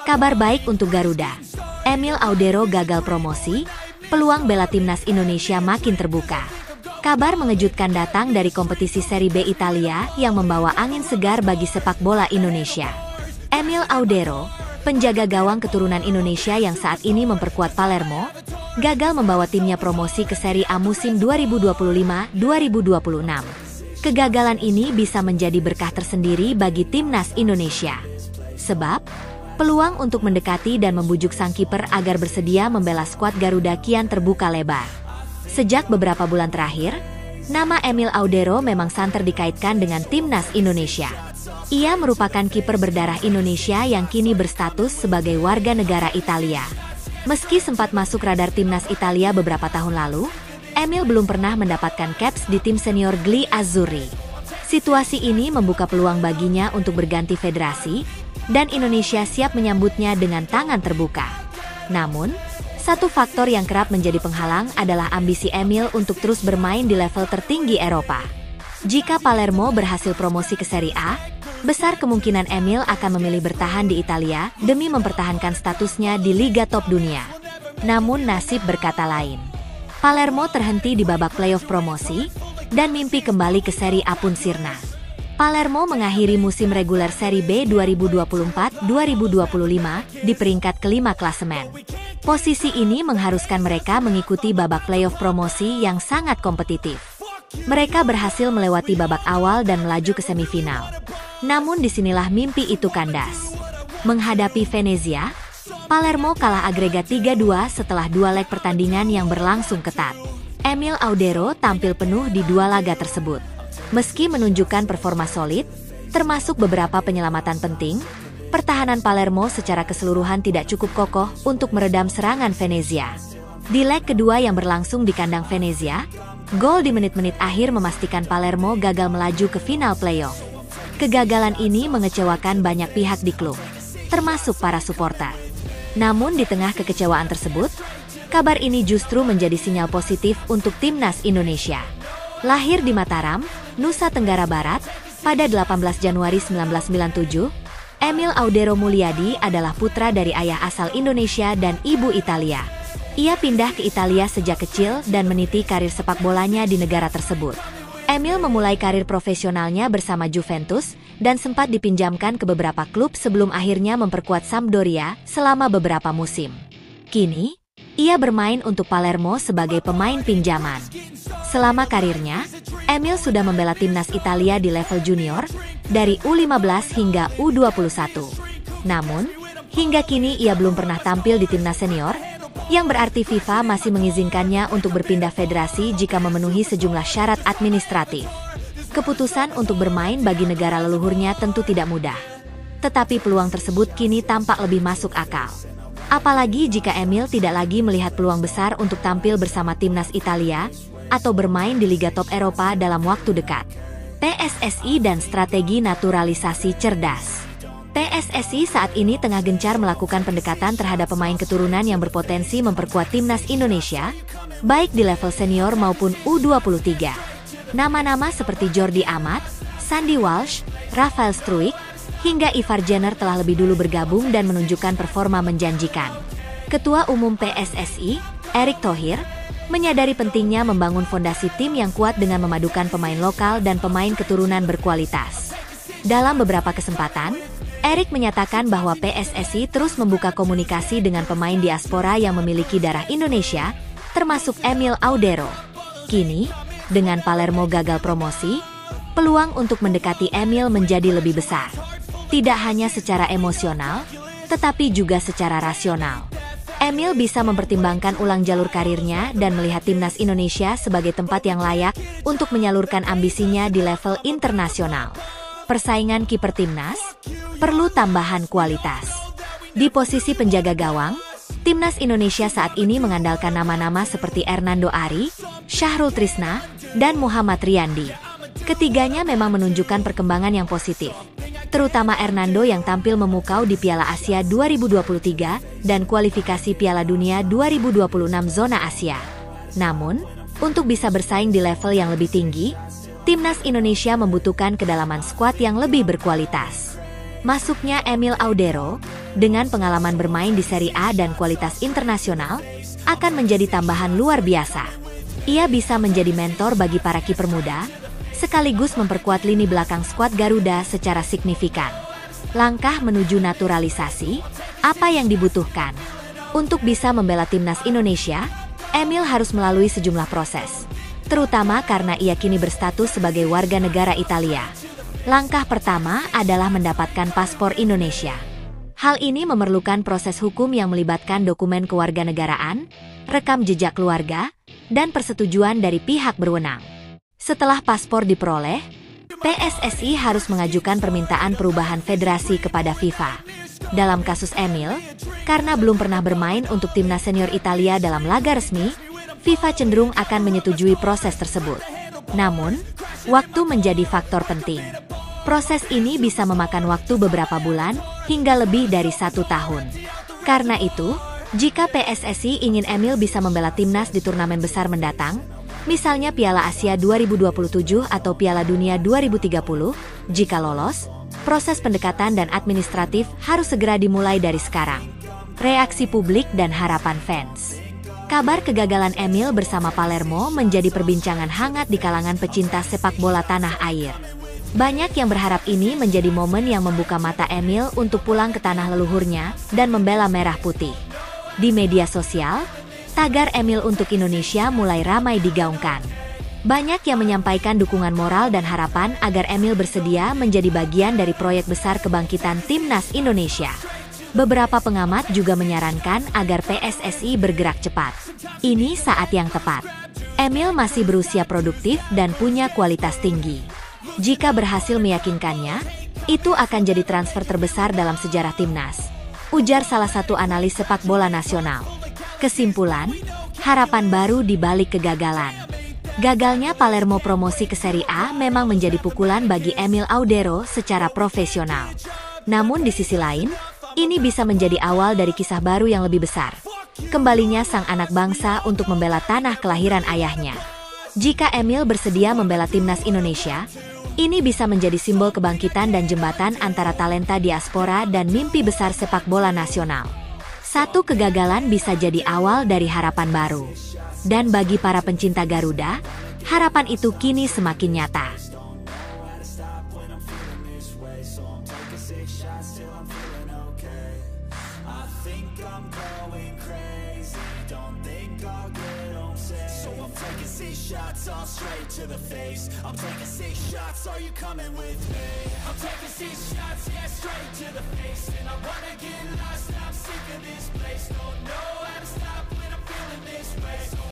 Kabar baik untuk Garuda. Emil Audero gagal promosi, peluang bela timnas Indonesia makin terbuka. Kabar mengejutkan datang dari kompetisi Serie B Italia yang membawa angin segar bagi sepak bola Indonesia. Emil Audero, penjaga gawang keturunan Indonesia yang saat ini memperkuat Palermo, gagal membawa timnya promosi ke Serie A musim 2025-2026. Kegagalan ini bisa menjadi berkah tersendiri bagi timnas Indonesia. Sebab, peluang untuk mendekati dan membujuk sang kiper agar bersedia membela skuad Garuda kian terbuka lebar. Sejak beberapa bulan terakhir, nama Emil Audero memang santer dikaitkan dengan timnas Indonesia. Ia merupakan kiper berdarah Indonesia yang kini berstatus sebagai warga negara Italia. Meski sempat masuk radar timnas Italia beberapa tahun lalu, Emil belum pernah mendapatkan caps di tim senior Gli Azzurri. Situasi ini membuka peluang baginya untuk berganti federasi, dan Indonesia siap menyambutnya dengan tangan terbuka. Namun, satu faktor yang kerap menjadi penghalang adalah ambisi Emil untuk terus bermain di level tertinggi Eropa. Jika Palermo berhasil promosi ke Serie A, besar kemungkinan Emil akan memilih bertahan di Italia demi mempertahankan statusnya di Liga Top Dunia. Namun nasib berkata lain. Palermo terhenti di babak playoff promosi, dan mimpi kembali ke Serie A pun sirna. Palermo mengakhiri musim reguler Serie B 2024-2025 di peringkat kelima klasemen. Posisi ini mengharuskan mereka mengikuti babak playoff promosi yang sangat kompetitif. Mereka berhasil melewati babak awal dan melaju ke semifinal. Namun disinilah mimpi itu kandas. Menghadapi Venezia, Palermo kalah agregat 3-2 setelah 2 leg pertandingan yang berlangsung ketat. Emil Audero tampil penuh di 2 laga tersebut. Meski menunjukkan performa solid, termasuk beberapa penyelamatan penting, pertahanan Palermo secara keseluruhan tidak cukup kokoh untuk meredam serangan Venezia. Di leg kedua yang berlangsung di kandang Venezia, gol di menit-menit akhir memastikan Palermo gagal melaju ke final playoff. Kegagalan ini mengecewakan banyak pihak di klub, termasuk para supporter. Namun di tengah kekecewaan tersebut, kabar ini justru menjadi sinyal positif untuk timnas Indonesia. Lahir di Mataram, Nusa Tenggara Barat, pada 18 Januari 1997, Emil Audero Mulyadi adalah putra dari ayah asal Indonesia dan ibu Italia. Ia pindah ke Italia sejak kecil dan meniti karir sepak bolanya di negara tersebut. Emil memulai karir profesionalnya bersama Juventus dan sempat dipinjamkan ke beberapa klub sebelum akhirnya memperkuat Sampdoria selama beberapa musim. Kini, ia bermain untuk Palermo sebagai pemain pinjaman. Selama karirnya, Emil sudah membela timnas Italia di level junior, dari U15 hingga U21. Namun, hingga kini ia belum pernah tampil di timnas senior, yang berarti FIFA masih mengizinkannya untuk berpindah federasi jika memenuhi sejumlah syarat administratif. Keputusan untuk bermain bagi negara leluhurnya tentu tidak mudah. Tetapi peluang tersebut kini tampak lebih masuk akal. Apalagi jika Emil tidak lagi melihat peluang besar untuk tampil bersama timnas Italia atau bermain di Liga Top Eropa dalam waktu dekat. PSSI dan strategi naturalisasi cerdas. PSSI saat ini tengah gencar melakukan pendekatan terhadap pemain keturunan yang berpotensi memperkuat timnas Indonesia, baik di level senior maupun U23. Nama-nama seperti Jordi Amat, Sandy Walsh, Rafael Struijk, hingga Ivar Jenner telah lebih dulu bergabung dan menunjukkan performa menjanjikan. Ketua Umum PSSI, Erick Thohir, menyadari pentingnya membangun fondasi tim yang kuat dengan memadukan pemain lokal dan pemain keturunan berkualitas. Dalam beberapa kesempatan, Erick menyatakan bahwa PSSI terus membuka komunikasi dengan pemain diaspora yang memiliki darah Indonesia, termasuk Emil Audero. Kini, dengan Palermo gagal promosi, peluang untuk mendekati Emil menjadi lebih besar. Tidak hanya secara emosional, tetapi juga secara rasional. Emil bisa mempertimbangkan ulang jalur karirnya dan melihat timnas Indonesia sebagai tempat yang layak untuk menyalurkan ambisinya di level internasional. Persaingan kiper timnas perlu tambahan kualitas. Di posisi penjaga gawang, timnas Indonesia saat ini mengandalkan nama-nama seperti Hernando Ari, Syahrul Trisna, dan Muhammad Riyandi. Ketiganya memang menunjukkan perkembangan yang positif, terutama Hernando yang tampil memukau di Piala Asia 2023 dan kualifikasi Piala Dunia 2026 zona Asia. Namun, untuk bisa bersaing di level yang lebih tinggi, timnas Indonesia membutuhkan kedalaman skuad yang lebih berkualitas. Masuknya Emil Audero Dengan pengalaman bermain di Serie A dan kualitas internasional, akan menjadi tambahan luar biasa. Ia bisa menjadi mentor bagi para kiper muda, sekaligus memperkuat lini belakang skuad Garuda secara signifikan. Langkah menuju naturalisasi, apa yang dibutuhkan? Untuk bisa membela timnas Indonesia, Emil harus melalui sejumlah proses, terutama karena ia kini berstatus sebagai warga negara Italia. Langkah pertama adalah mendapatkan paspor Indonesia. Hal ini memerlukan proses hukum yang melibatkan dokumen kewarganegaraan, rekam jejak keluarga, dan persetujuan dari pihak berwenang. Setelah paspor diperoleh, PSSI harus mengajukan permintaan perubahan federasi kepada FIFA. Dalam kasus Emil, karena belum pernah bermain untuk timnas senior Italia dalam laga resmi, FIFA cenderung akan menyetujui proses tersebut. Namun, waktu menjadi faktor penting. Proses ini bisa memakan waktu beberapa bulan hingga lebih dari 1 tahun. Karena itu, jika PSSI ingin Emil bisa membela timnas di turnamen besar mendatang, misalnya Piala Asia 2027 atau Piala Dunia 2030, jika lolos, proses pendekatan dan administratif harus segera dimulai dari sekarang. Reaksi publik dan harapan fans. Kabar kegagalan Emil bersama Palermo menjadi perbincangan hangat di kalangan pecinta sepak bola tanah air. Banyak yang berharap ini menjadi momen yang membuka mata Emil untuk pulang ke tanah leluhurnya dan membela merah putih. Di media sosial, tagar Emil untuk Indonesia mulai ramai digaungkan. Banyak yang menyampaikan dukungan moral dan harapan agar Emil bersedia menjadi bagian dari proyek besar kebangkitan timnas Indonesia. Beberapa pengamat juga menyarankan agar PSSI bergerak cepat. Ini saat yang tepat. Emil masih berusia produktif dan punya kualitas tinggi. Jika berhasil meyakinkannya, itu akan jadi transfer terbesar dalam sejarah timnas, ujar salah satu analis sepak bola nasional. Kesimpulan, harapan baru di balik kegagalan. Gagalnya Palermo promosi ke Serie A memang menjadi pukulan bagi Emil Audero secara profesional. Namun di sisi lain, ini bisa menjadi awal dari kisah baru yang lebih besar. Kembalinya sang anak bangsa untuk membela tanah kelahiran ayahnya. Jika Emil bersedia membela timnas Indonesia, ini bisa menjadi simbol kebangkitan dan jembatan antara talenta diaspora dan mimpi besar sepak bola nasional. Satu kegagalan bisa jadi awal dari harapan baru. Dan bagi para pencinta Garuda, harapan itu kini semakin nyata. Shots all straight to the face. I'm taking 6 shots, are you coming with me? I'm taking 6 shots, yeah, straight to the face. And I wanna get lost.